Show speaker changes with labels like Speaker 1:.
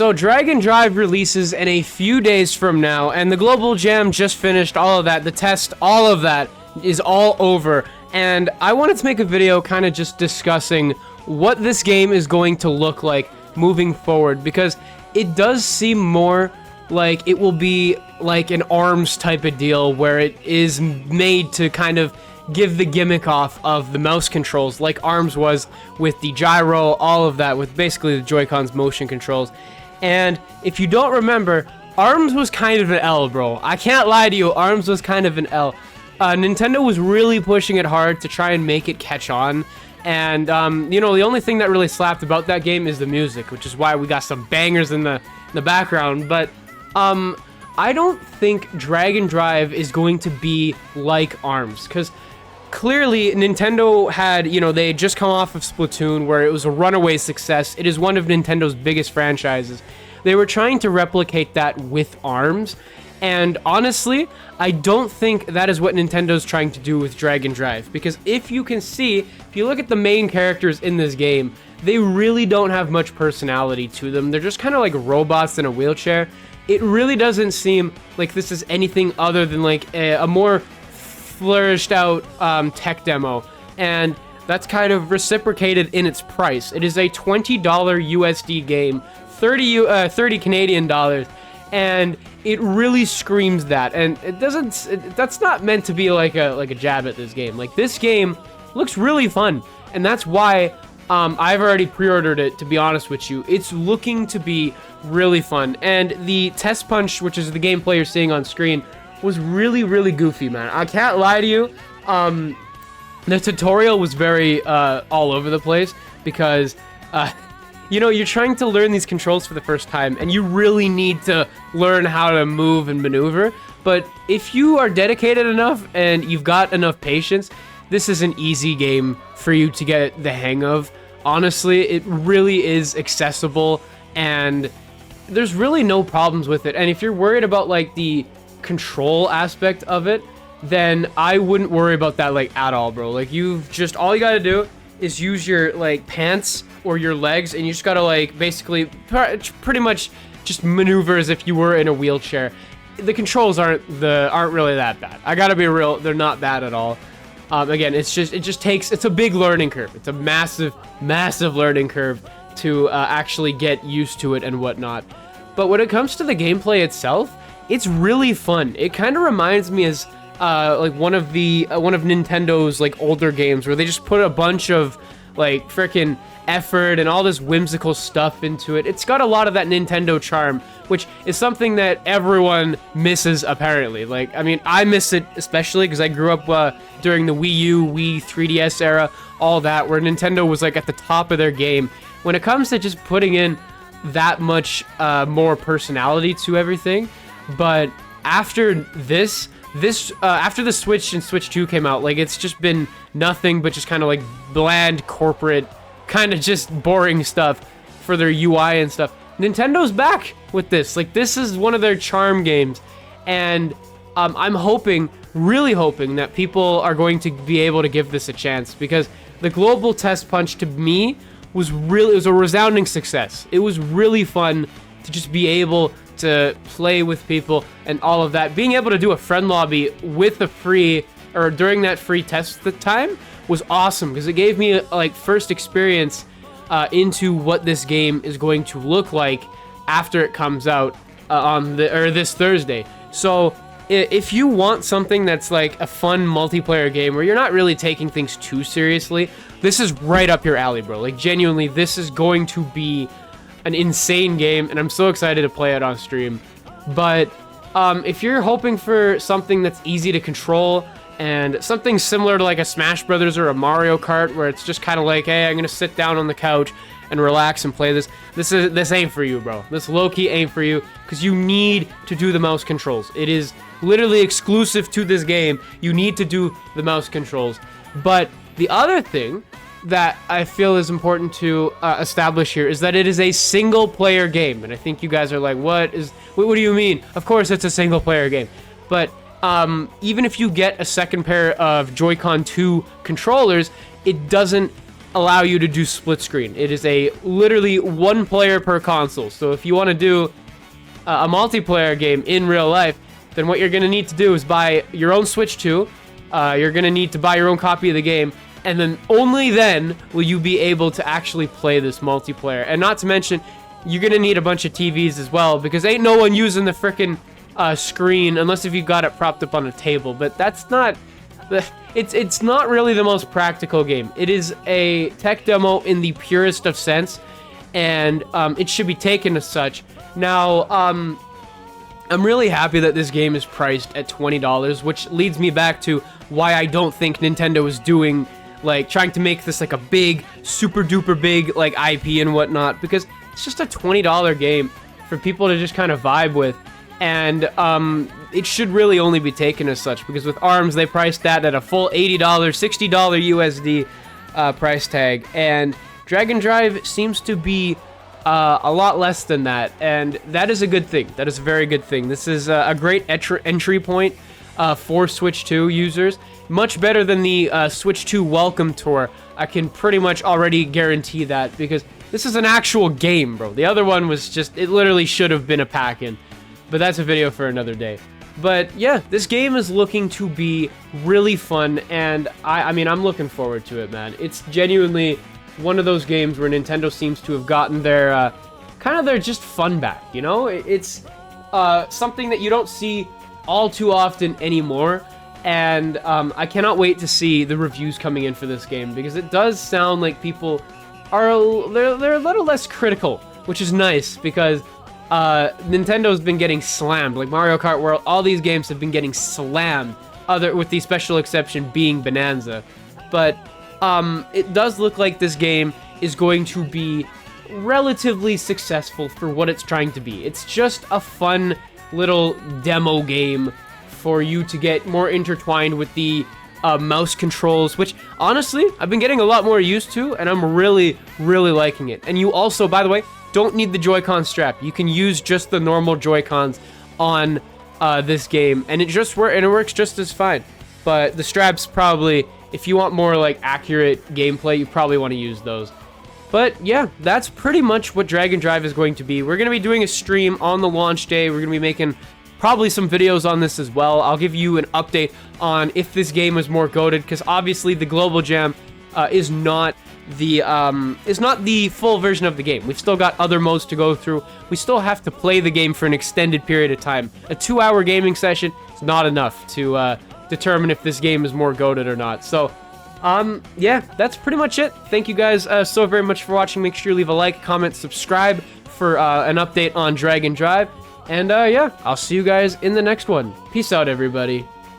Speaker 1: So Dragon Drive releases in a few days from now, and the Global Jam just finished all of that. The test, all of that is all over. And I wanted to make a video kind of just discussing what this game is going to look like moving forward, because it does seem more like it will be like an ARMS type of deal where it is made to kind of give the gimmick off of the mouse controls like ARMS was with the gyro, all of that, with basically the Joy-Con's motion controls. And if you don't remember, ARMS was kind of an L, bro. I can't lie to you, ARMS was kind of an L. Nintendo was really pushing it hard to try and make it catch on. And, you know, the only thing that really slapped about that game is the music, which is why we got some bangers in the background. But, I don't think Dragon Drive is going to be like ARMS, because clearly Nintendo had, you know, they had just come off of Splatoon, where it was a runaway success. It is one of Nintendo's biggest franchises. They were trying to replicate that with ARMS, and honestly, I don't think that is what Nintendo's trying to do with Dragon Drive, because if you can see, if you look at the main characters in this game, they really don't have much personality to them. They're just kind of like robots in a wheelchair. It really doesn't seem like this is anything other than like a more flourished out tech demo, and that's kind of reciprocated in its price. It is a $20 USD game, 30 Canadian dollars, and it really screams that. And it doesn't, that's not meant to be like a jab at this game. Like, this game looks really fun, and that's why I've already pre-ordered it, to be honest with you. It's looking to be really fun, and the test punch, which is the gameplay you're seeing on screen, was really, really goofy, man. I can't lie to you. The tutorial was very all over the place, because you know, you're trying to learn these controls for the first time, and you really need to learn how to move and maneuver. But if you are dedicated enough and you've got enough patience, this is an easy game for you to get the hang of. Honestly, it really is accessible, and there's really no problems with it. And if you're worried about like the control aspect of it, then I wouldn't worry about that like at all, bro. Like, you've just, all you gotta do is use your like pants or your legs, and you just gotta like basically pretty much just maneuver as if you were in a wheelchair. The controls aren't really that bad. I gotta be real, they're not bad at all. Again, it just takes, it's a big learning curve. It's a massive learning curve to actually get used to it and whatnot. But when it comes to the gameplay itself, it's really fun. It kind of reminds me as like one of Nintendo's like older games, where they just put a bunch of like freaking effort and all this whimsical stuff into it. It's got a lot of that Nintendo charm, which is something that everyone misses apparently. Like, I mean, I miss it especially because I grew up during the Wii U, Wii 3DS era, all that, where Nintendo was like at the top of their game when it comes to just putting in that much more personality to everything. But after this after the Switch and Switch 2 came out, like, it's just been nothing but just kind of like bland corporate, kind of just boring stuff for their UI and stuff. Nintendo's back with this. Like, this is one of their charm games, and I'm hoping, really hoping, that people are going to be able to give this a chance, because the global test punch to me was really, it was a resounding success. It was really fun to just be able to play with people and all of that. Being able to do a friend lobby with the free, or during that free test time, was awesome, because it gave me like first experience into what this game is going to look like after it comes out on this Thursday. So if you want something that's like a fun multiplayer game where you're not really taking things too seriously, this is right up your alley, bro. Like, genuinely, this is going to be an insane game, and I'm so excited to play it on stream. But if you're hoping for something that's easy to control, and something similar to like a Smash Brothers or a Mario Kart, where it's just kind of like, hey, I'm gonna sit down on the couch and relax and play this ain't for you, bro. This low-key ain't for you, because you need to do the mouse controls. It is literally exclusive to this game. You need to do the mouse controls. But the other thing that I feel is important to establish here is that it is a single-player game. And I think you guys are like, what do you mean? Of course it's a single-player game. But even if you get a second pair of Joy-Con 2 controllers, it doesn't allow you to do split screen. It is a literally one player per console. So if you want to do a multiplayer game in real life, then what you're going to need to do is buy your own Switch 2. You're going to need to buy your own copy of the game. And then only then will you be able to actually play this multiplayer. And not to mention, you're going to need a bunch of TVs as well, because ain't no one using the frickin' screen unless if you got it propped up on a table. But that's not... It's not really the most practical game. It is a tech demo in the purest of sense, and it should be taken as such. Now, I'm really happy that this game is priced at $20, which leads me back to why I don't think Nintendo is doing, like, trying to make this like a big, super duper big, like, IP and whatnot, because it's just a $20 game for people to just kind of vibe with. And it should really only be taken as such, because with ARMS, they priced that at a full $80, $60 USD price tag. And Dragon Drive seems to be a lot less than that, and that is a good thing. That is a very good thing. This is a great entry point for Switch 2 users. Much better than the Switch 2 Welcome Tour. I can pretty much already guarantee that, because this is an actual game, bro. The other one was just, it literally should have been a pack-in. But that's a video for another day. But yeah, this game is looking to be really fun, and I mean, I'm looking forward to it, man. It's genuinely one of those games where Nintendo seems to have gotten their, kind of their just fun back, you know? It's something that you don't see all too often anymore, and I cannot wait to see the reviews coming in for this game, because it does sound like people are, they're a little less critical, which is nice, because Nintendo's been getting slammed. Like Mario Kart World, all these games have been getting slammed, with the special exception being Bonanza. But it does look like this game is going to be relatively successful for what it's trying to be. It's just a fun little demo game for you to get more intertwined with the mouse controls, which honestly I've been getting a lot more used to, and I'm really, really liking it. And you also, by the way, don't need the Joy-Con strap. You can use just the normal Joy-Cons on this game, and it works just as fine. But the straps probably, if you want more like accurate gameplay, you probably want to use those. But yeah, that's pretty much what Dragon Drive is going to be. We're going to be doing a stream on the launch day. We're going to be making probably some videos on this as well. I'll give you an update on if this game is more goated, because obviously the Global Jam is not the full version of the game. We've still got other modes to go through. We still have to play the game for an extended period of time. A 2-hour gaming session is not enough to determine if this game is more goated or not. So, yeah, that's pretty much it. Thank you guys so very much for watching. Make sure you leave a like, comment, subscribe for an update on Dragon Drive. And yeah, I'll see you guys in the next one. Peace out, everybody.